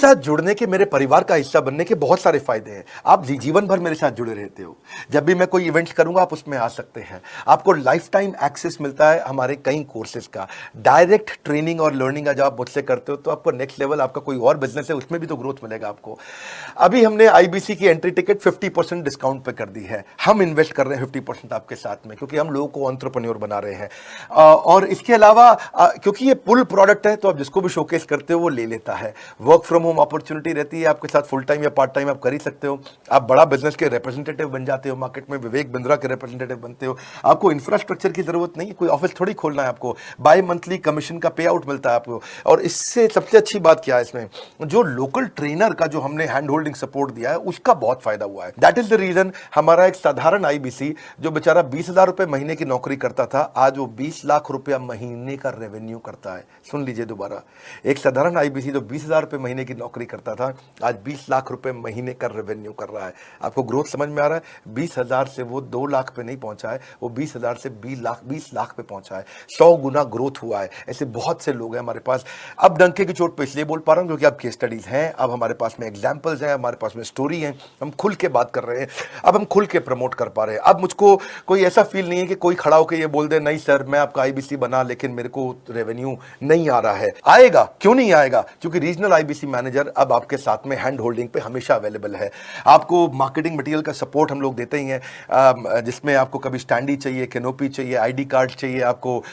साथ जुड़ने के, मेरे परिवार का हिस्सा बनने के बहुत सारे फायदे हैं। आप जीवन भर मेरे साथ जुड़े रहते हो। जब भी मैं कोई इवेंट्स करूंगा आप उसमें आ सकते हैं। आपको लाइफ टाइम एक्सेस मिलता है हमारे कई कोर्सेज का, डायरेक्ट ट्रेनिंग और लर्निंग जब आप मुझसे करते हो तो आपको नेक्स्ट लेवल, आपका कोई और बिजनेस है उसमें भी तो ग्रोथ मिलेगा आपको। अभी हमने आईबीसी की एंट्री टिकट 50% डिस्काउंट पे कर दी है। हम इन्वेस्ट कर रहे हैं 50% आपके साथ में, क्योंकि हम लोगों को एंटरप्रेन्योर बना रहे हैं। और इसके अलावा क्योंकि ये पुल प्रोडक्ट है तो आप जिसको भी शोकेस करते हो वो ले लेता है। वर्क फ्रॉम होम अपॉर्चुनिटी रहती है आपके साथ, फुल टाइम या पार्ट टाइम आप कर ही सकते हो। आप बड़ा बिजनेस के रिप्रेजेंटेटिव बन जाते हो, मार्केट में विवेक बिंद्रा के रिप्रेजेंटेटिव बनते हो। आपको इंफ्रास्ट्रक्चर की जरूरत नहीं है, कोई ऑफिस थोड़ी खोलना है आपको, बाय मंथली कमीशन का पे आउट मिलता है आपको। और इससे सबसे अच्छी बात क्या है, इसमें जो लोकल ट्रेनर का जो हमने हैंड होल्डिंग सपोर्ट दिया है उसका बहुत फायदा हुआ है। दैट इज द रीजन हमारा एक साधारण आईबीसी जो बेचारा 20,000 रुपए महीने की नौकरी करता था, आज वो 20 लाख रुपया महीने का रेवेन्यू करता है। सुन लीजिए दोबारा, एक साधारण आईबीसी जो 20,000 रुपए महीने की नौकरी करता था आज 20 लाख रुपए महीने का रेवेन्यू कर रहा है। आपको ग्रोथ समझ में आ रहा है? 20,000 से वो 2 लाख पे नहीं पहुंचा है, वो 20,000 से 20 लाख पे पहुंचा है। 100 गुना ग्रोथ हुआ है। ऐसे बहुत से लोग हैं हमारे पास। अब डंके की चोट पे इसलिए बोल पा रहा हूं क्योंकि अब केस स्टडीज हैं, अब हमारे पास में एग्जांपल्स हैं, हमारे पास में स्टोरी है, हम खुल के बात कर रहे हैं, अब हम खुल के प्रमोट कर पा रहे हैं। अब मुझको कोई ऐसा फील नहीं है कि कोई खड़ा होकर ये बोल दे नहीं सर मैं आपका आईबीसी बना लेकिन मेरे को रेवेन्यू नहीं आ रहा है। आएगा, क्यों नहीं आएगा? क्योंकि रीजनल आईबीसी मैनेजर अब आपके साथ में हैंड होल्डिंग पे हमेशा अवेलेबल है। आपको मार्केटिंग मटेरियल का सपोर्ट हम लोग देते ही हैं, जिसमें आपको कभी स्टैंडी चाहिए, कैनोपी चाहिए, आईडी कार्ड चाहिए, आपको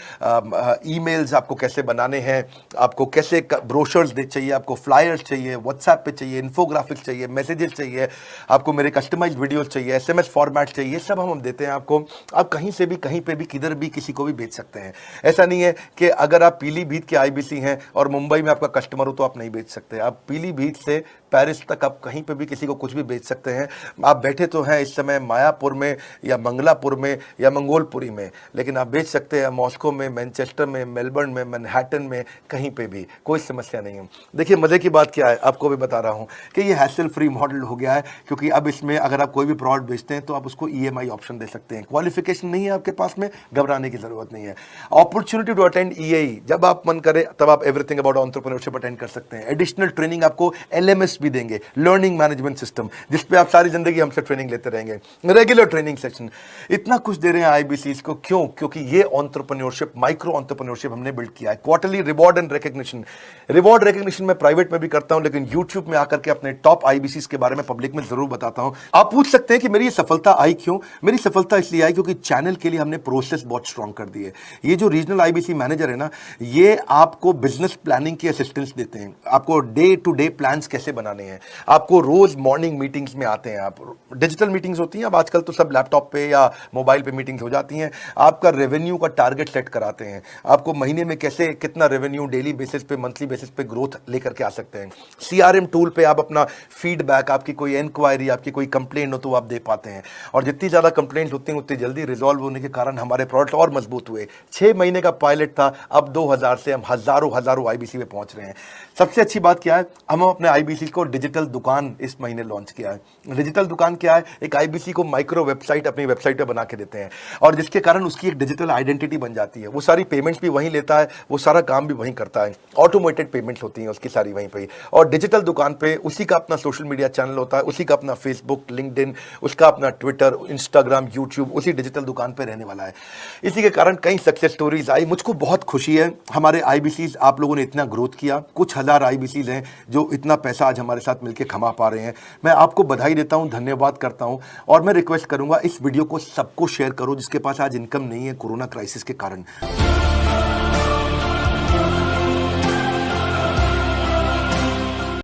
ईमेल्स आपको कैसे बनाने हैं, आपको कैसे ब्रोशर्स चाहिए, आपको फ्लायर्स चाहिए, व्हाट्सएप पे चाहिए, इन्फोग्राफिक्स चाहिए, मैसेजेस चाहिए, आपको मेरे कस्टमाइज्ड वीडियोस चाहिए, एसएमएस फॉर्मेट चाहिए, सब हम देते हैं आपको। आप कहीं से भी, कहीं पे भी, किधर भी, किसी को भी बेच सकते हैं। ऐसा नहीं है कि अगर आप पीलीभीत के आईबीसी हैं और मुंबई में आपका कस्टमर हो तो आप नहीं बेच सकते। आप पीलीभीत से पेरिस तक आप कहीं पे भी किसी को कुछ भी बेच सकते हैं। आप बैठे तो हैं इस समय मायापुर में या मंगलापुर में या मंगोलपुरी में, लेकिन आप बेच सकते हैं मॉस्को में, मैनचेस्टर में, मेलबर्न में, मैनहट्टन में, कहीं पे भी, कोई समस्या नहीं है। देखिए मजे की बात क्या है, आपको भी बता रहा हूं कि ये हैसल फ्री मॉडल हो गया है, क्योंकि अब इसमें अगर आप कोई भी प्रोडक्ट बेचते हैं तो आप उसको ईएमआई ऑप्शन दे सकते हैं। क्वालिफिकेशन नहीं है आपके पास में, घबराने की जरूरत नहीं है। अपॉर्चुनिटी टू अटेंड ईएई, जब आप मन करे तब आप एवरीथिंग अबाउट एंटरप्रेन्योरशिप अटेंड कर सकते हैं। एडिशनल ट्रेनिंग आपको एलएमएस भी देंगे, लर्निंग मैनेजमेंट सिस्टम, जिसपे आप सारी जिंदगी हमसे ट्रेनिंग लेते रहेंगे। रेगुलर ट्रेनिंग सेक्शन, इतना कुछ दे रहे हैं आईबीसी को। क्यों? क्योंकि ये एंटरप्रेन्योरशिप, माइक्रो एंटरप्रेन्योरशिप हमने बिल्ड किया है। Quarterly reward and recognition, reward recognition मैं प्राइवेट में भी करता हूं, लेकिन यूट्यूब में आकर के अपने टॉप आईबीसी के बारे में पब्लिक में जरूर बताता हूं। आप पूछ सकते हैं कि मेरी ये सफलता आई क्यों? मेरी सफलता इसलिए आई क्योंकि चैनल के लिए हमने प्रोसेस बहुत स्ट्रांग कर दी है। ये जो रीजनल आईबीसी मैनेजर है ना, ये आपको बिजनेस प्लानिंग की असिस्टेंस देते हैं, आपको डे टू डे प्लान्स कैसे बनाने हैं, आपको रोज मॉर्निंग मीटिंग्स में आते हैं। आप डिजिटल मीटिंग्स होती हैं, अब आजकल तो सब लैपटॉप पे या मोबाइल पे मीटिंग्स हो जाती हैं। आपका रेवेन्यू का टारगेट सेट कराते हैं, आपको महीने में कैसे कितना रेवेन्यू डेली बेसिस पे, मंथली बेसिस पे ग्रोथ लेकर के आ सकते हैं। सीआरएम टूल पे आप अपना फीडबैक, आपकी कोई इंक्वायरी, आपकी कोई कंप्लेंट हो तो आप दे पाते हैं, और जितनी ज्यादा कंप्लेंट होती हैं उतनी जल्दी रिजॉल्व होने के कारण हमारे प्रोडक्ट और मजबूत हुए। 6 महीने का पायलट था, अब 2000 से हम हजारों आईबीसी पे पहुंच रहे हैं। सबसे अच्छी बात क्या है, हम अपने आईबीसी को डिजिटल दुकान इस महीने लॉन्च किया है। डिजिटल दुकान क्या है? एक आईबीसी को माइक्रो वेबसाइट अपनी वेबसाइट पे बना के देते हैं, और जिसके कारण उसकी एक डिजिटल आइडेंटिटी बन जाती है। वो सारी पेमेंट्स भी वहीं लेता है, वो सारा काम भी वहीं करता है, ऑटोमेटेड पेमेंट्स होती हैं उसकी सारी वहीं पे। और डिजिटल दुकान पे उसी का अपना सोशल मीडिया चैनल होता है, उसी का अपना फेसबुक, लिंक्डइन, उसका अपना ट्विटर, इंस्टाग्राम, यूट्यूब उसी डिजिटल दुकान पे रहने वाला है। इसी के कारण कई सक्सेस स्टोरीज आई। मुझको बहुत खुशी है हमारे आईबीसी, आप लोगों ने इतना ग्रोथ किया। कुछ हजार आईबीसी हैं जो इतना पैसा आज हमारे साथ मिलकर कमा पा रहे हैं। मैं आपको बधाई देता हूं, धन्यवाद करता हूं, और मैं रिक्वेस्ट करूंगा इस वीडियो को सबको शेयर करो जिसके पास आज इनकम नहीं है कोरोना क्राइसिस के कारण।